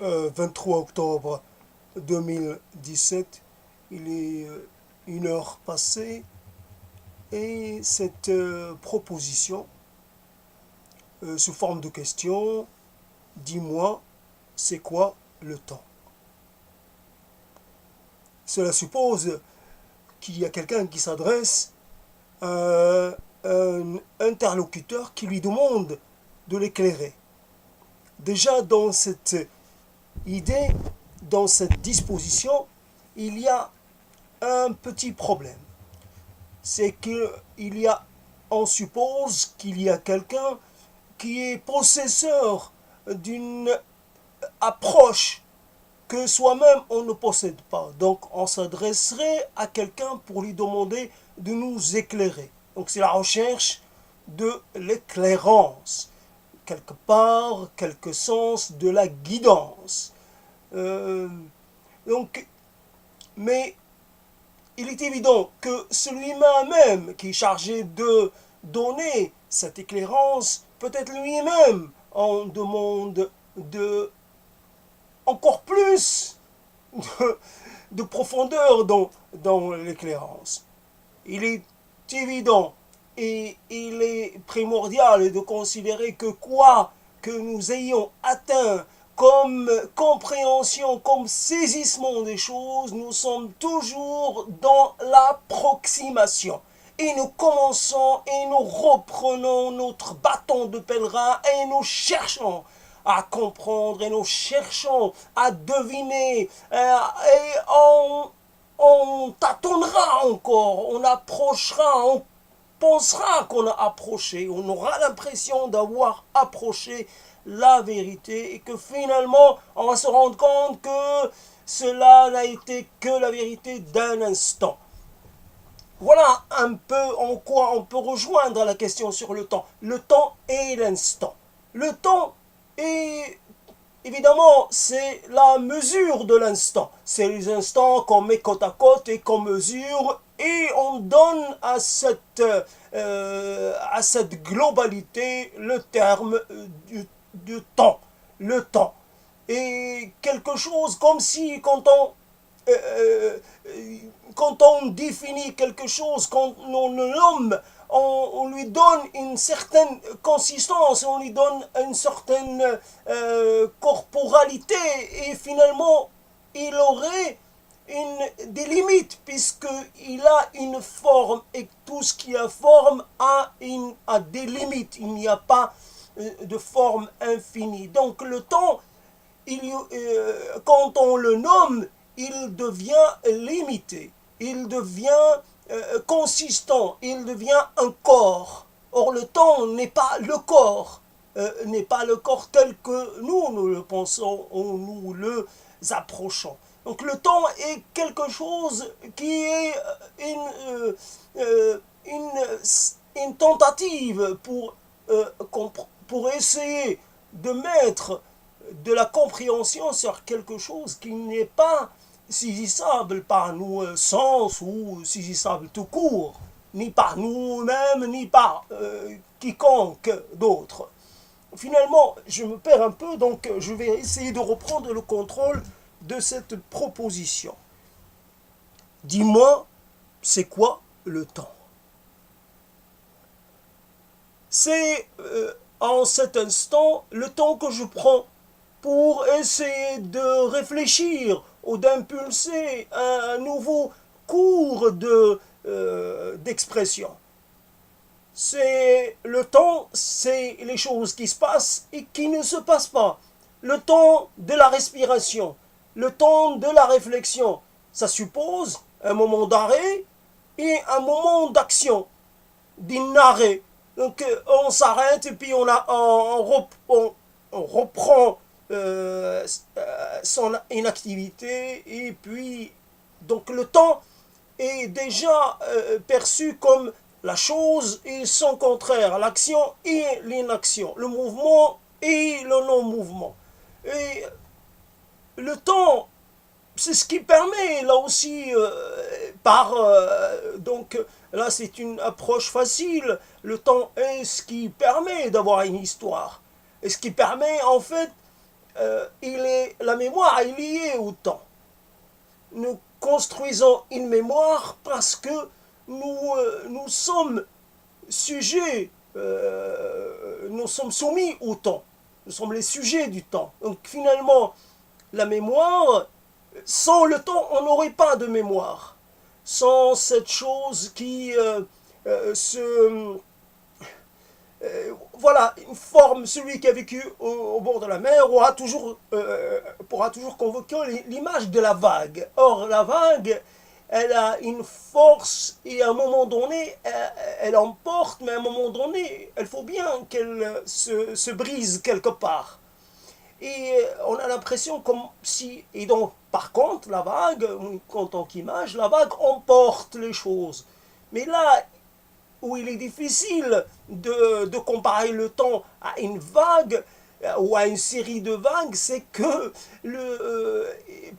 23 octobre 2017, il est 1 heure passée et cette proposition, sous forme de question, dis-moi, c'est quoi le temps? Cela suppose qu'il y a quelqu'un qui s'adresse à un interlocuteur qui lui demande de l'éclairer. Déjà dans cette idée, dans cette disposition, il y a un petit problème. C'est on suppose qu'il y a quelqu'un qui est possesseur d'une approche que soi-même on ne possède pas. Donc on s'adresserait à quelqu'un pour lui demander de nous éclairer. Donc c'est la recherche de l'éclairance. Quelque part, quelque sens de la guidance. Euh, donc, mais il est évident que celui-même qui est chargé de donner cette éclairance, peut-être lui-même en demande encore plus de profondeur dans l'éclairance. Il est évident et il est primordial de considérer que quoi que nous ayons atteint comme compréhension, comme saisissement des choses, nous sommes toujours dans l'approximation. Et nous commençons et nous reprenons notre bâton de pèlerin et nous cherchons à comprendre et nous cherchons à deviner et on tâtonnera encore, on approchera, on pensera qu'on a approché, on aura l'impression d'avoir approché la vérité et que finalement on va se rendre compte que cela n'a été que la vérité d'un instant. Voilà un peu en quoi on peut rejoindre la question sur le temps. Le temps est l'instant. Le temps est évidemment, c'est la mesure de l'instant. C'est les instants qu'on met côte à côte et qu'on mesure et on donne à cette globalité le terme du temps. Le temps. Et quelque chose comme si quand on définit quelque chose, quand on le nomme, on lui donne une certaine consistance, on lui donne une certaine corporalité et finalement il aurait des limites puisqu'il a une forme et tout ce qui a forme a des limites, il n'y a pas de forme infinie. Donc le temps, quand on le nomme, il devient limité, il devient consistant, il devient un corps. Or le temps n'est pas le corps, n'est pas le corps tel que nous le pensons ou nous le approchons. Donc le temps est quelque chose qui est une tentative pour essayer de mettre de la compréhension sur quelque chose qui n'est pas saisissable par nos sens ou saisissable tout court, ni par nous-mêmes, ni par quiconque d'autre. Finalement, je me perds un peu, donc je vais essayer de reprendre le contrôle de cette proposition. Dis-moi, c'est quoi le temps? C'est en cet instant le temps que je prends pour essayer de réfléchir ou d'impulser un nouveau cours d'expression. C'est le temps, c'est les choses qui se passent et qui ne se passent pas. Le temps de la respiration, le temps de la réflexion, ça suppose un moment d'arrêt et un moment d'action, d'un arrêt. Donc on s'arrête et puis on reprend son inactivité et puis donc le temps est déjà perçu comme la chose et son contraire, l'action et l'inaction, le mouvement et le non-mouvement. Et le temps, c'est ce qui permet, là aussi, donc là c'est une approche facile, le temps est ce qui permet d'avoir une histoire. Et ce qui permet, en fait, il est la mémoire est liée au temps. Nous construisons une mémoire parce que nous sommes sujets, nous sommes soumis au temps. Nous sommes les sujets du temps. Donc finalement, la mémoire, sans le temps, on n'aurait pas de mémoire. Sans cette chose qui se... voilà, une forme, celui qui a vécu au bord de la mer pourra toujours convoquer l'image de la vague. Or, la vague, elle a une force et à un moment donné, elle emporte, mais à un moment donné, il faut bien qu'elle se brise quelque part. Et on a l'impression comme si... Et donc, par contre, la vague, en tant qu'image, la vague emporte les choses. Mais là où il est difficile de comparer le temps à une vague ou à une série de vagues, c'est que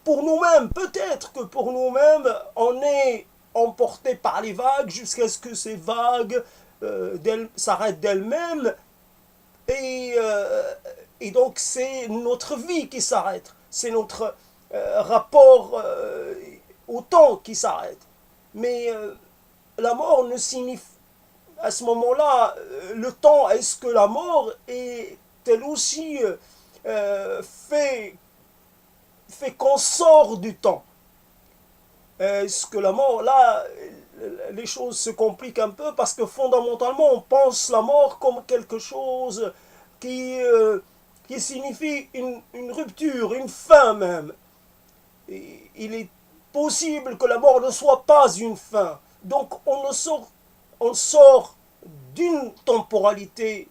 pour nous-mêmes, peut-être que pour nous-mêmes, on est emporté par les vagues jusqu'à ce que ces vagues s'arrêtent d'elles-mêmes et, et donc c'est notre vie qui s'arrête, c'est notre rapport au temps qui s'arrête. Mais la mort ne signifie à ce moment-là, le temps, est-ce que la mort est elle aussi fait qu'on sort du temps? Est-ce que la mort, là, les choses se compliquent un peu parce que fondamentalement, on pense la mort comme quelque chose qui signifie une rupture, une fin même. Et il est possible que la mort ne soit pas une fin. Donc on sort d'une temporalité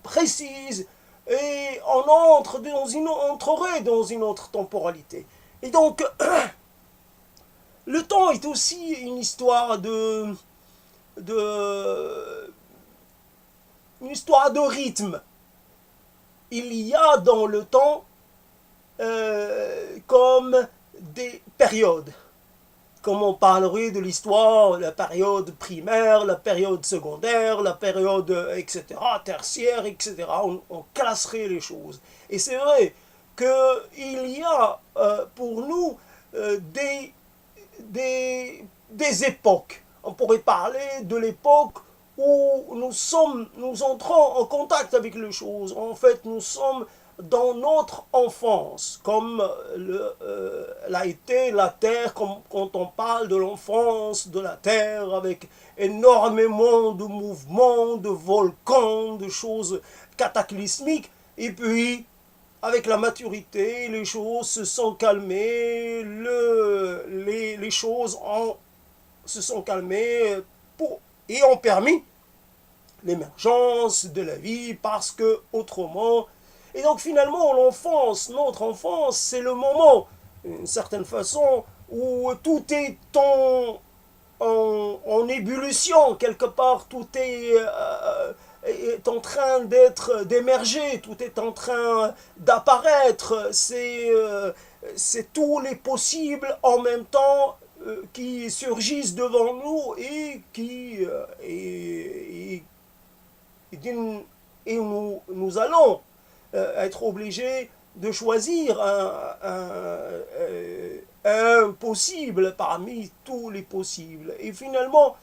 précise et on entrerait dans une autre temporalité. Et donc, le temps est aussi une histoire une histoire de rythme. Il y a dans le temps comme des périodes. Comme on parlerait de l'histoire, la période primaire, la période secondaire, la période, etc., tertiaire, etc. On classerait les choses. Et c'est vrai qu'il y a pour nous des époques. On pourrait parler de l'époque où nous entrons en contact avec les choses. En fait, nous sommes dans notre enfance, comme l'a été la Terre, quand on parle de l'enfance de la Terre, avec énormément de mouvements, de volcans, de choses cataclysmiques, et puis avec la maturité, les choses se sont calmées, les choses se sont calmées et ont permis l'émergence de la vie, parce que autrement... Et donc finalement, l'enfance, notre enfance, c'est le moment, d'une certaine façon, où tout est en ébullition, quelque part, tout est en train d'émerger, tout est en train d'apparaître, c'est tous les possibles en même temps qui surgissent devant nous et nous allons être obligés de choisir un possible parmi tous les possibles. Et finalement,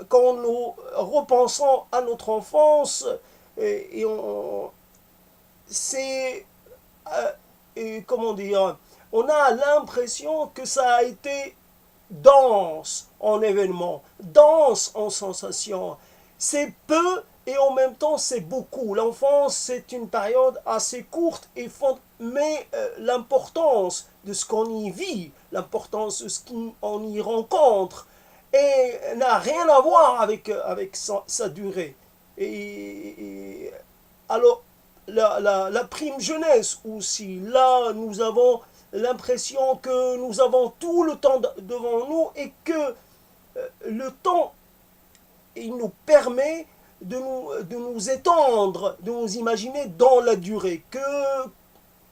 quand nous repensons à notre enfance, c'est, comment dire, on a l'impression que ça a été dense en événements, dense en sensations. C'est peu et en même temps c'est beaucoup. L'enfance, c'est une période assez courte, mais l'importance de ce qu'on y vit, l'importance de ce qu'on y rencontre, n'a rien à voir avec sa durée. Et alors, la prime jeunesse aussi, là, nous avons l'impression que nous avons tout le temps devant nous et que le temps, il nous permet de nous étendre, de nous imaginer dans la durée, que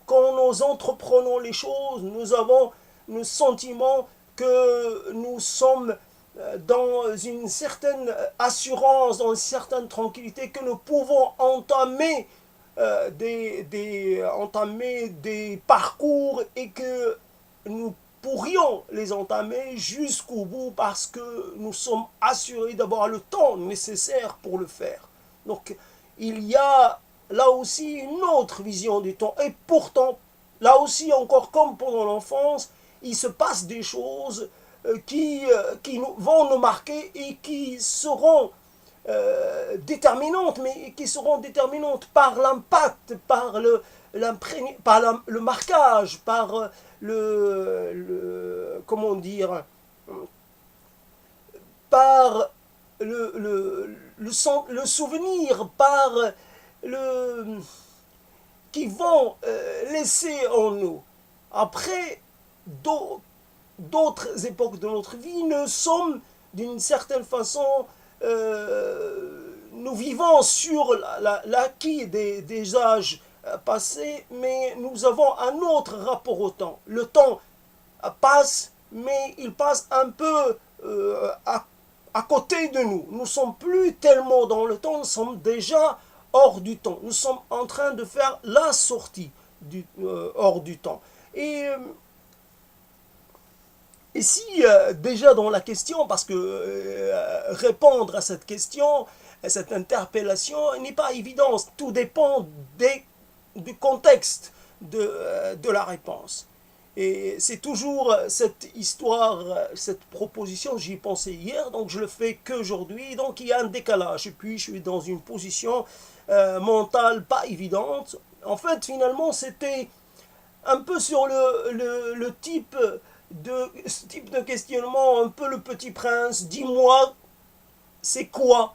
quand nous entreprenons les choses, nous avons le sentiment que nous sommes dans une certaine assurance, dans une certaine tranquillité, que nous pouvons entamer entamer des parcours et que nous pourrions les entamer jusqu'au bout parce que nous sommes assurés d'avoir le temps nécessaire pour le faire. Donc il y a là aussi une autre vision du temps. Et pourtant, là aussi encore comme pendant l'enfance, il se passe des choses qui vont nous marquer et qui seront déterminantes, mais qui seront déterminantes par l'impact, par le marquage, par comment dire, par le souvenir, par le qui vont laisser en nous. Après, d'autres époques de notre vie, nous sommes d'une certaine façon, nous vivons sur l'acquis des âges passés, mais nous avons un autre rapport au temps. Le temps passe, mais il passe un peu à côté de nous. Nous ne sommes plus tellement dans le temps, nous sommes déjà hors du temps. Nous sommes en train de faire la sortie hors du temps. Et si déjà dans la question, parce que répondre à cette question, à cette interpellation n'est pas évident, tout dépend du contexte de la réponse. Et c'est toujours cette histoire, cette proposition, j'y pensais hier, donc je le fais qu'aujourd'hui, donc il y a un décalage. Et puis je suis dans une position mentale pas évidente. En fait, finalement, c'était un peu sur le type de questionnement, un peu le petit prince. Dis-moi, c'est quoi?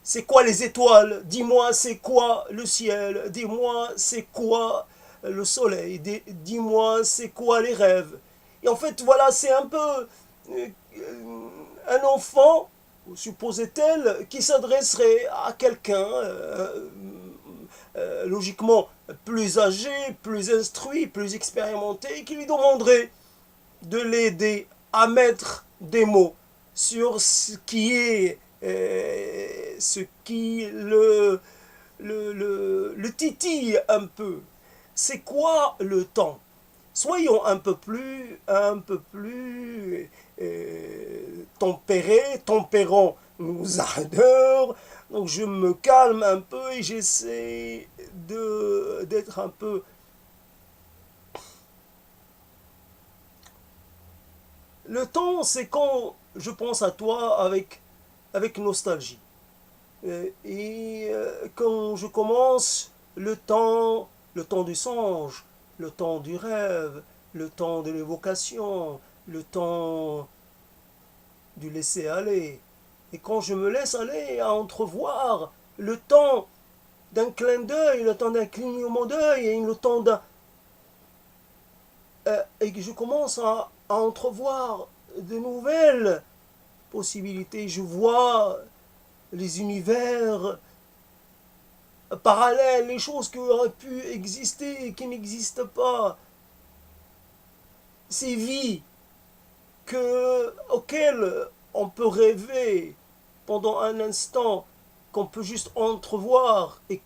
C'est quoi les étoiles? Dis-moi, c'est quoi le ciel? Dis-moi, c'est quoi le soleil? Dis-moi, c'est quoi les rêves? Et en fait, voilà, c'est un peu un enfant, supposait-elle, qui s'adresserait à quelqu'un, logiquement plus âgé, plus instruit, plus expérimenté, qui lui demanderait de l'aider à mettre des mots sur ce qui le titille un peu. C'est quoi le temps? Soyons un peu plus tempérons nos ardeurs. Donc je me calme un peu et j'essaie d'être un peu. Le temps, c'est quand je pense à toi avec nostalgie. Quand je commence, le temps du songe, le temps du rêve, le temps de l'évocation, le temps du laisser aller. Et quand je me laisse aller à entrevoir le temps d'un clin d'œil, le temps d'un clignement d'œil, et le temps d'un. Et que je commence à entrevoir de nouvelles possibilités. Je vois les univers parallèles, les choses qui auraient pu exister et qui n'existent pas. Ces vies auxquelles on peut rêver pendant un instant, qu'on peut juste entrevoir et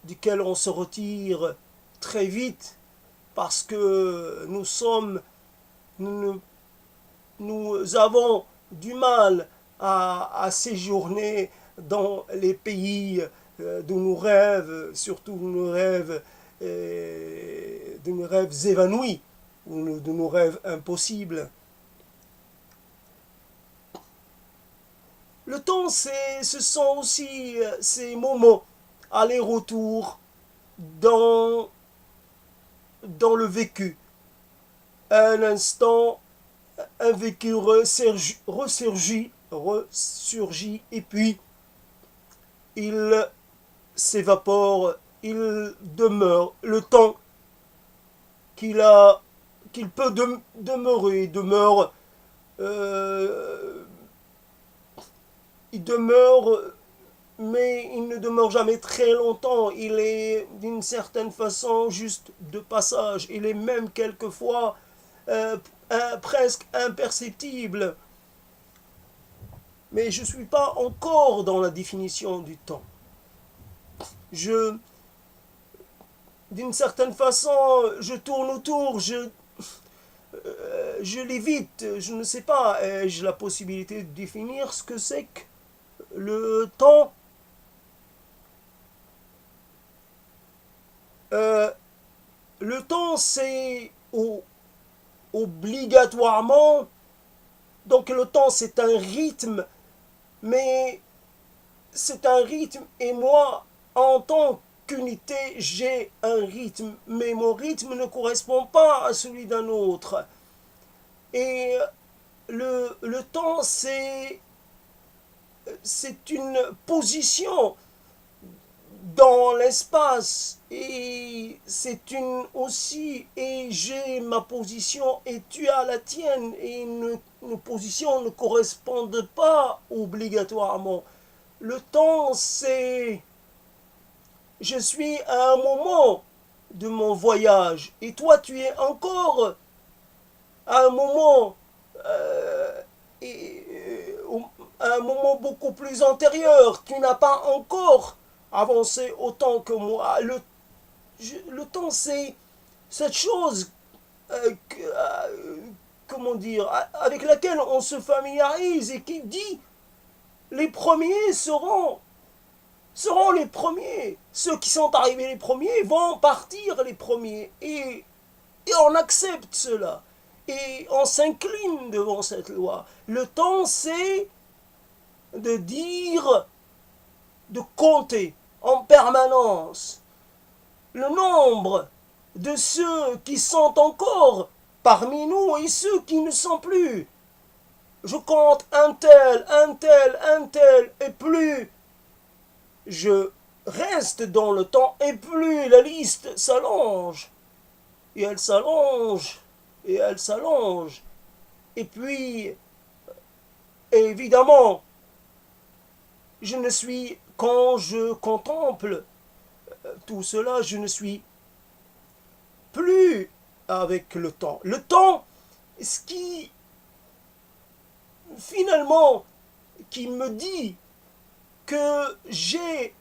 duquel on se retire très vite parce que nous, nous avons du mal à séjourner dans les pays de nos rêves, surtout de nos rêves évanouis, ou de nos rêves impossibles. Le temps, ce sont aussi ces moments aller-retour dans, dans le vécu. Un instant, un vécu ressurgit, et puis il s'évapore, il demeure. Le temps qu'il a, qu'il peut demeurer, euh, il demeure, mais il ne demeure jamais très longtemps. Il est d'une certaine façon juste de passage. Il est même quelquefois presque imperceptible. Mais je ne suis pas encore dans la définition du temps. Je, d'une certaine façon, je tourne autour, je l'évite, je ne sais pas, ai-je la possibilité de définir ce que c'est que le temps. Euh, le temps, c'est obligatoirement, donc le temps c'est un rythme, mais c'est un rythme et moi, en tant qu'unité, j'ai un rythme, mais mon rythme ne correspond pas à celui d'un autre. Et le temps, c'est une position dans l'espace et c'est une aussi et j'ai ma position et tu as la tienne et nos positions ne correspondent pas obligatoirement. Le temps, c'est je suis à un moment de mon voyage et toi tu es encore à un moment euh, et, à un moment beaucoup plus antérieur. Tu n'as pas encore avancé autant que moi. Le temps, c'est cette chose comment dire, avec laquelle on se familiarise et qui dit les premiers seront les premiers. Ceux qui sont arrivés les premiers vont partir les premiers. Et on accepte cela. Et on s'incline devant cette loi. Le temps, c'est de dire, de compter en permanence le nombre de ceux qui sont encore parmi nous et ceux qui ne sont plus. Je compte un tel, un tel, un tel, et plus je reste dans le temps, et plus la liste s'allonge. Et elle s'allonge, et elle s'allonge. Et puis, évidemment, je ne suis, quand je contemple tout cela, je ne suis plus avec le temps. Le temps, ce qui, finalement, qui me dit que j'ai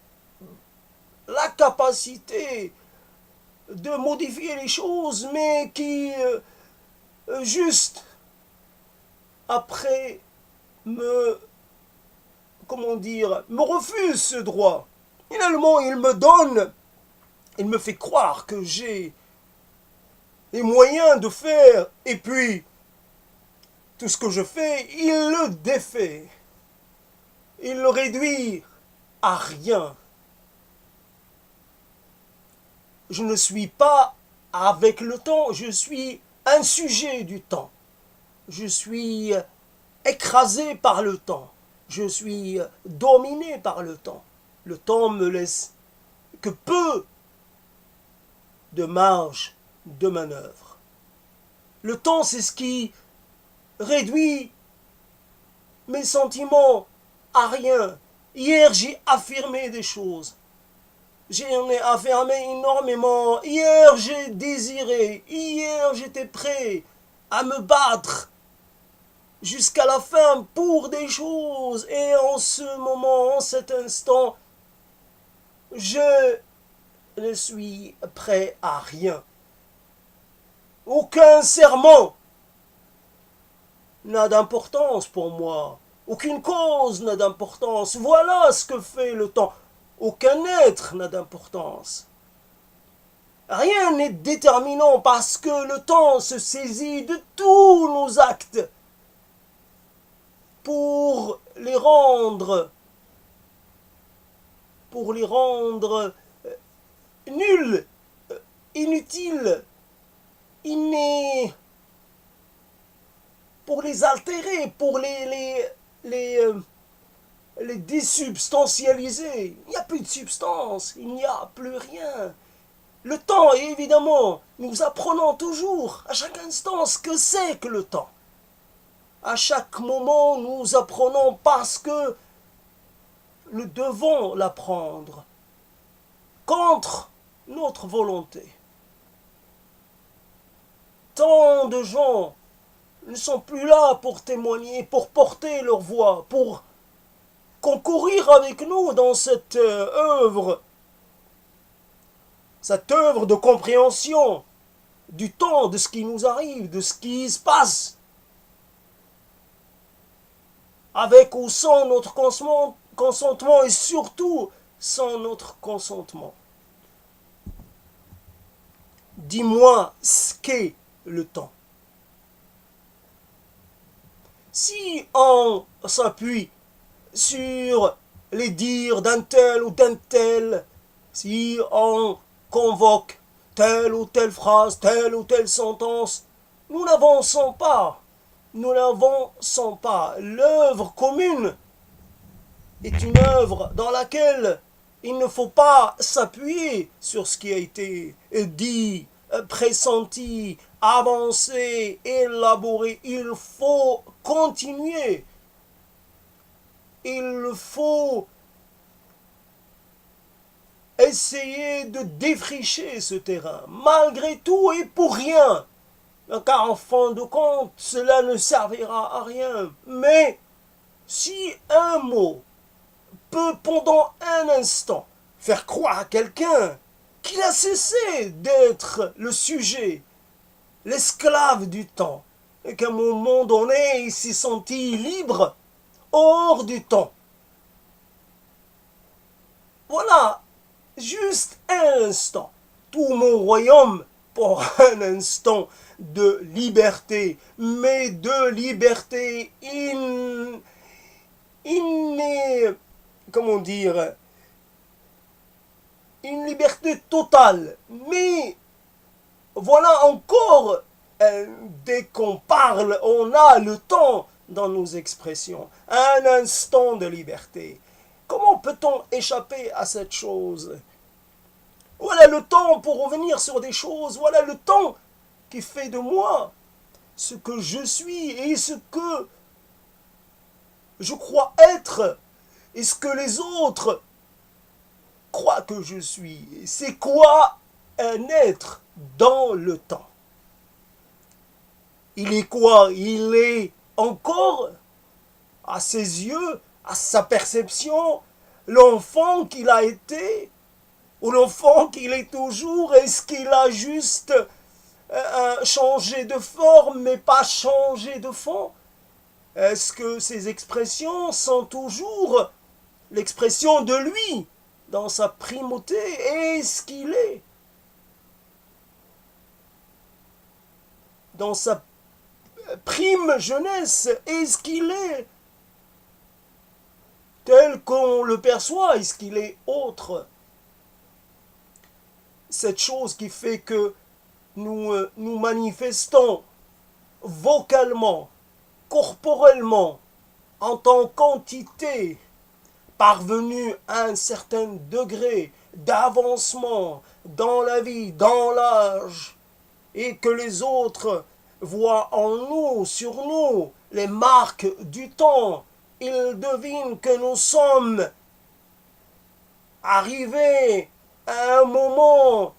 la capacité de modifier les choses, mais qui, juste après, me, comment dire, me refuse ce droit. Finalement, il me fait croire que j'ai les moyens de faire, et puis, tout ce que je fais, il le défait. Il le réduit à rien. Je ne suis pas avec le temps, je suis un sujet du temps. Je suis écrasé par le temps. Je suis dominé par le temps. Le temps me laisse que peu de marge de manœuvre. Le temps, c'est ce qui réduit mes sentiments à rien. Hier, j'ai affirmé des choses. J'en ai affirmé énormément. Hier, j'ai désiré. Hier, j'étais prêt à me battre jusqu'à la fin pour des choses. Et en ce moment, en cet instant, je ne suis prêt à rien. Aucun serment n'a d'importance pour moi. Aucune cause n'a d'importance. Voilà ce que fait le temps. Aucun être n'a d'importance. Rien n'est déterminant parce que le temps se saisit de tous nos actes pour les rendre nuls, inutiles, innés, pour les altérer, pour les désubstantialiser. Il n'y a plus de substance, il n'y a plus rien. Le temps, évidemment, nous apprenons toujours, à chaque instant, ce que c'est que le temps. À chaque moment, nous apprenons parce que nous devons l'apprendre contre notre volonté. Tant de gens ne sont plus là pour témoigner, pour porter leur voix, pour concourir avec nous dans cette œuvre cette œuvre de compréhension du temps, de ce qui nous arrive, de ce qui se passe, avec ou sans notre consentement et surtout sans notre consentement. Dis-moi ce qu'est le temps. Si on s'appuie sur les dires d'un tel ou d'un tel, si on convoque telle ou telle phrase, telle ou telle sentence, nous n'avançons pas. Nous n'avançons pas. L'œuvre commune est une œuvre dans laquelle il ne faut pas s'appuyer sur ce qui a été dit, pressenti, avancé, élaboré. Il faut continuer. Il faut essayer de défricher ce terrain, malgré tout et pour rien. Car en fin de compte, cela ne servira à rien. Mais si un mot peut pendant un instant faire croire à quelqu'un qu'il a cessé d'être le sujet, l'esclave du temps, et qu'à un moment donné, il s'est senti libre, hors du temps. Voilà, juste un instant, tout mon royaume pour un instant de liberté, mais de liberté comment dire, une liberté totale. Mais voilà encore, dès qu'on parle, on a le temps dans nos expressions, un instant de liberté. Comment peut-on échapper à cette chose? Voilà le temps pour revenir sur des choses, voilà le temps qui fait de moi ce que je suis et ce que je crois être et ce que les autres croient que je suis. C'est quoi un être dans le temps? Il est quoi? Il est encore, à ses yeux, à sa perception, l'enfant qu'il a été ou l'enfant qu'il est toujours? Est-ce qu'il a juste changé de forme mais pas changé de fond? Est-ce que ces expressions sont toujours l'expression de lui dans sa primauté? Est-ce qu'il est dans sa prime jeunesse? Est-ce qu'il est tel qu'on le perçoit? Est-ce qu'il est autre? Cette chose qui fait que nous manifestons vocalement, corporellement, en tant qu'entité parvenue à un certain degré d'avancement dans la vie, dans l'âge, et que les autres voient en nous, sur nous, les marques du temps, ils devinent que nous sommes arrivés à un moment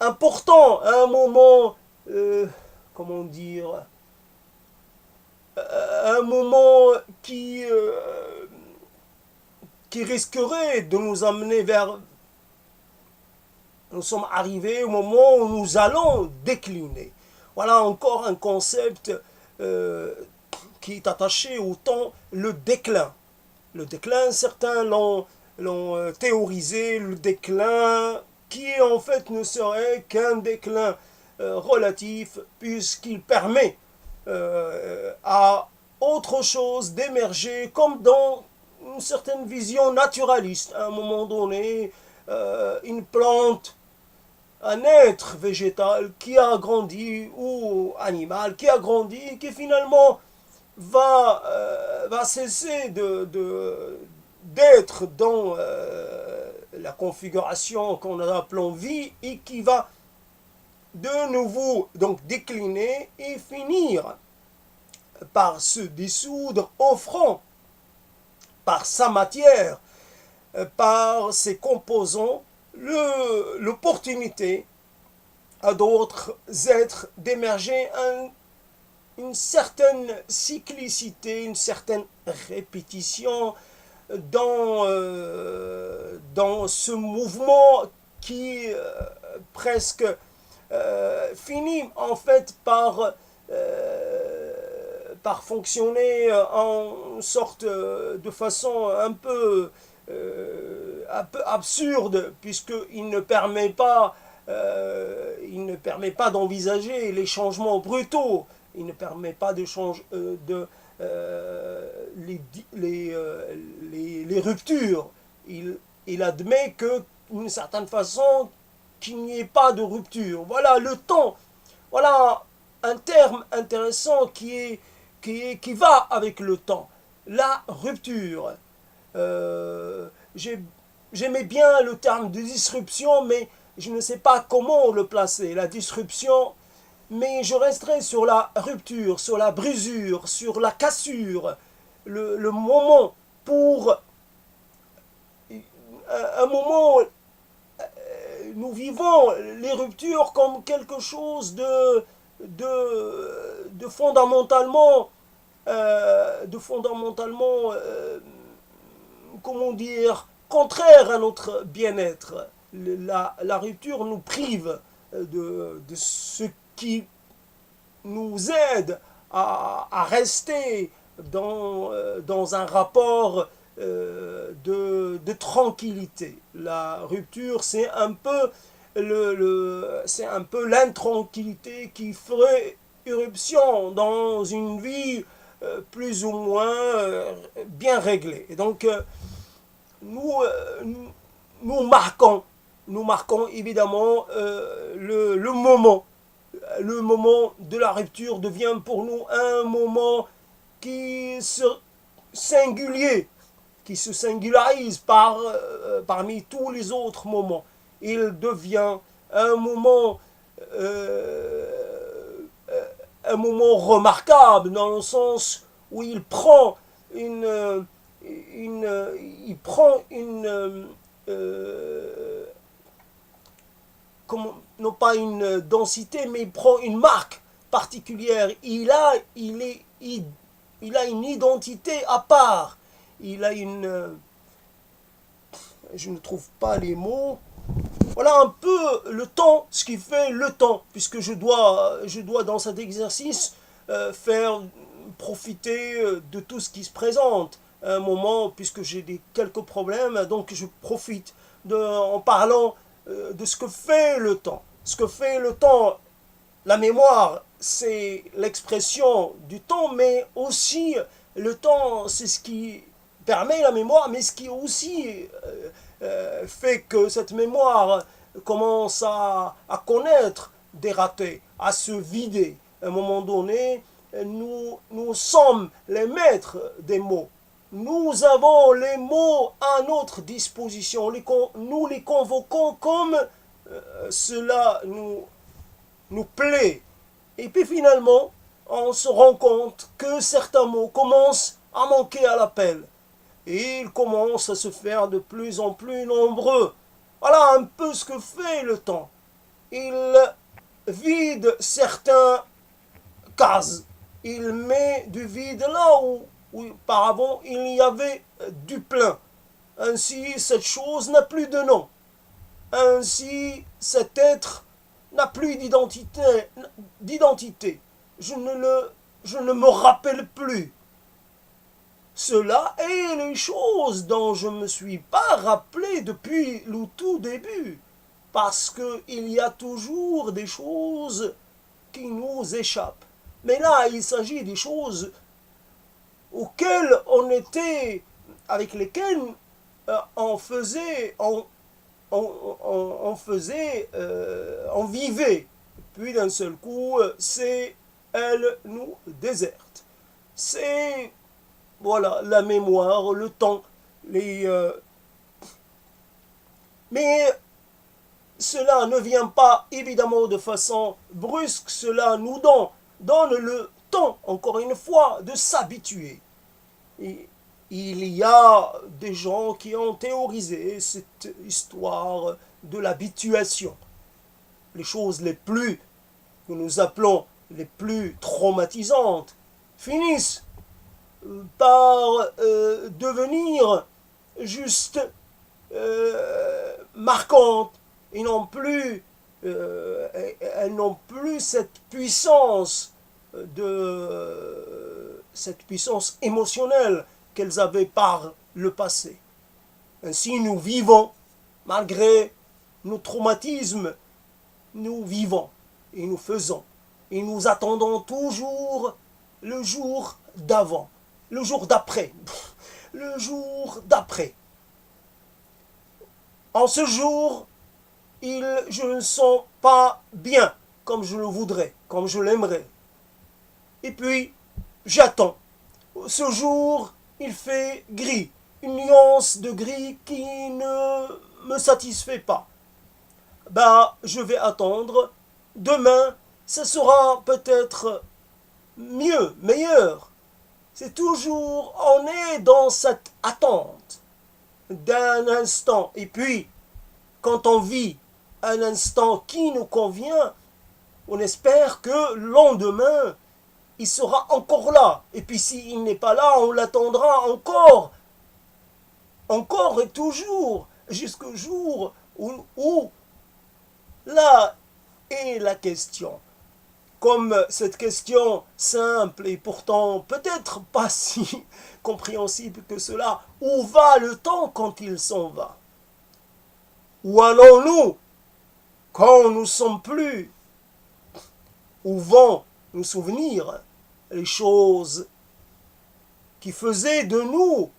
important, un moment, comment dire, un moment qui risquerait de nous amener vers... Nous sommes arrivés au moment où nous allons décliner. Voilà encore un concept qui est attaché au temps, le déclin. Le déclin, certains l'ont théorisé, le déclin qui en fait ne serait qu'un déclin relatif puisqu'il permet à autre chose d'émerger comme dans une certaine vision naturaliste. À un moment donné, une plante, un être végétal qui a grandi ou animal qui a grandi, qui finalement va cesser d'être dans la configuration qu'on appelle vie et qui va de nouveau donc décliner et finir par se dissoudre, offrant par sa matière, par ses composants, l'opportunité à d'autres êtres d'émerger une certaine cyclicité, une certaine répétition, dans ce mouvement qui presque finit en fait par fonctionner en sorte de façon un peu absurde, puisqu'il ne permet pas d'envisager les changements brutaux, il ne permet pas de changer les ruptures. Il admet que d'une certaine façon qu'il n'y ait pas de rupture. Voilà le temps. Voilà un terme intéressant qui va avec le temps. La rupture. J'aimais bien le terme de disruption, mais je ne sais pas comment le placer. La disruption, mais je resterai sur la rupture, sur la brisure, sur la cassure, le moment pour un moment. Nous vivons les ruptures comme quelque chose de fondamentalement, comment dire, contraire à notre bien-être. La rupture nous prive de ce qui nous aide à rester dans un rapport de tranquillité. La rupture, c'est un peu l'intranquillité qui ferait irruption dans une vie plus ou moins bien réglée. Et donc, nous, nous marquons, évidemment le moment. Le moment de la rupture devient pour nous un moment qui se singulier, qui se singularise parmi tous les autres moments. Il devient un moment remarquable dans le sens où il prend non pas une densité, mais il prend une marque particulière. Il a une identité à part. Il a je ne trouve pas les mots. Voilà un peu le temps, ce qui fait le temps, puisque je dois dans cet exercice faire profiter de tout ce qui se présente. À un moment, puisque j'ai quelques problèmes, donc je profite en parlant de ce que fait le temps. Ce que fait le temps, la mémoire, c'est l'expression du temps, mais aussi le temps, c'est ce qui permet la mémoire, mais ce qui aussi fait que cette mémoire commence à connaître des ratés, à se vider. À un moment donné, nous sommes les maîtres des mots. Nous avons les mots à notre disposition. Nous les convoquons comme cela nous plaît. Et puis finalement, on se rend compte que certains mots commencent à manquer à l'appel. Et ils commencent à se faire de plus en plus nombreux. Voilà un peu ce que fait le temps. Il vide certains cases. Il met du vide là où auparavant il y avait du plein. Ainsi, cette chose n'a plus de nom. Ainsi, cet être n'a plus d'identité. Je ne me rappelle plus. Cela est les choses dont je ne me suis pas rappelé depuis le tout début. Parce qu'il y a toujours des choses qui nous échappent. Mais là, il s'agit des choses avec lesquelles on vivait. Puis d'un seul coup, elles nous désertent. C'est, voilà, la mémoire, le temps, mais cela ne vient pas évidemment de façon brusque, cela nous donne le temps, encore une fois, de s'habituer. Et il y a des gens qui ont théorisé cette histoire de l'habituation. Les choses que nous appelons les plus traumatisantes finissent par devenir juste marquantes, et elles n'ont plus cette puissance émotionnelle qu'elles avaient par le passé. Ainsi, nous vivons, malgré nos traumatismes, nous vivons et nous faisons. Et nous attendons toujours le jour d'avant, le jour d'après, le jour d'après. En ce jour, je ne sens pas bien comme je le voudrais, comme je l'aimerais. Et puis, j'attends. Ce jour, il fait gris, une nuance de gris qui ne me satisfait pas. Je vais attendre. Demain, ce sera peut-être mieux, meilleur. C'est toujours, on est dans cette attente d'un instant. Et puis, quand on vit un instant qui nous convient, on espère que le lendemain, il sera encore là. Et puis s'il n'est pas là, on l'attendra encore et toujours, jusqu'au jour où là est la question. Comme cette question simple et pourtant peut-être pas si compréhensible que cela, où va le temps quand il s'en va? Où allons-nous quand nous ne sommes plus? Où vont nous souvenir les choses qui faisaient de nous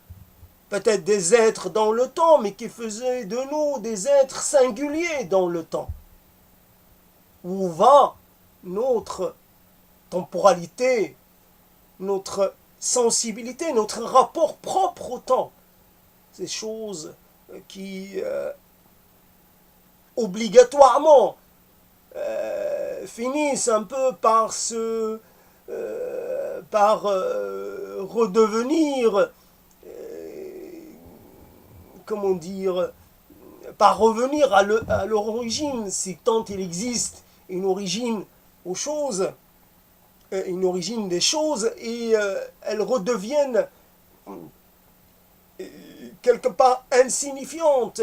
peut-être des êtres dans le temps, mais qui faisaient de nous des êtres singuliers dans le temps? Où va notre temporalité, notre sensibilité, notre rapport propre au temps? Ces choses qui obligatoirement finissent un peu par redevenir, comment dire, par revenir à leur origine, si tant il existe une origine aux choses, une origine des choses, et elles redeviennent quelque part insignifiantes,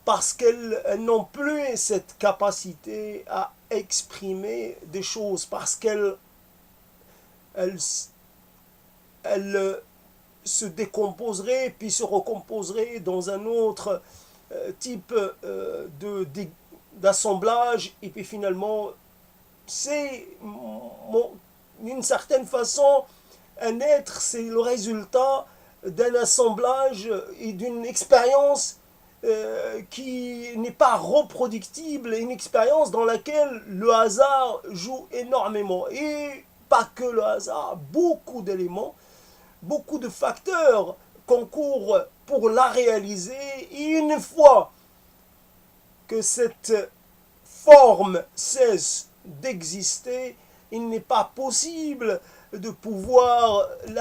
parce qu'elles n'ont plus cette capacité à exprimer des choses, parce qu'elles se décomposeraient puis se recomposeraient dans un autre type d'assemblage, et puis finalement c'est d'une certaine façon un être, c'est le résultat d'un assemblage et d'une expérience qui n'est pas reproductible, une expérience dans laquelle le hasard joue énormément. Et pas que le hasard, beaucoup d'éléments, beaucoup de facteurs concourent pour la réaliser. Et une fois que cette forme cesse d'exister, il n'est pas possible de pouvoir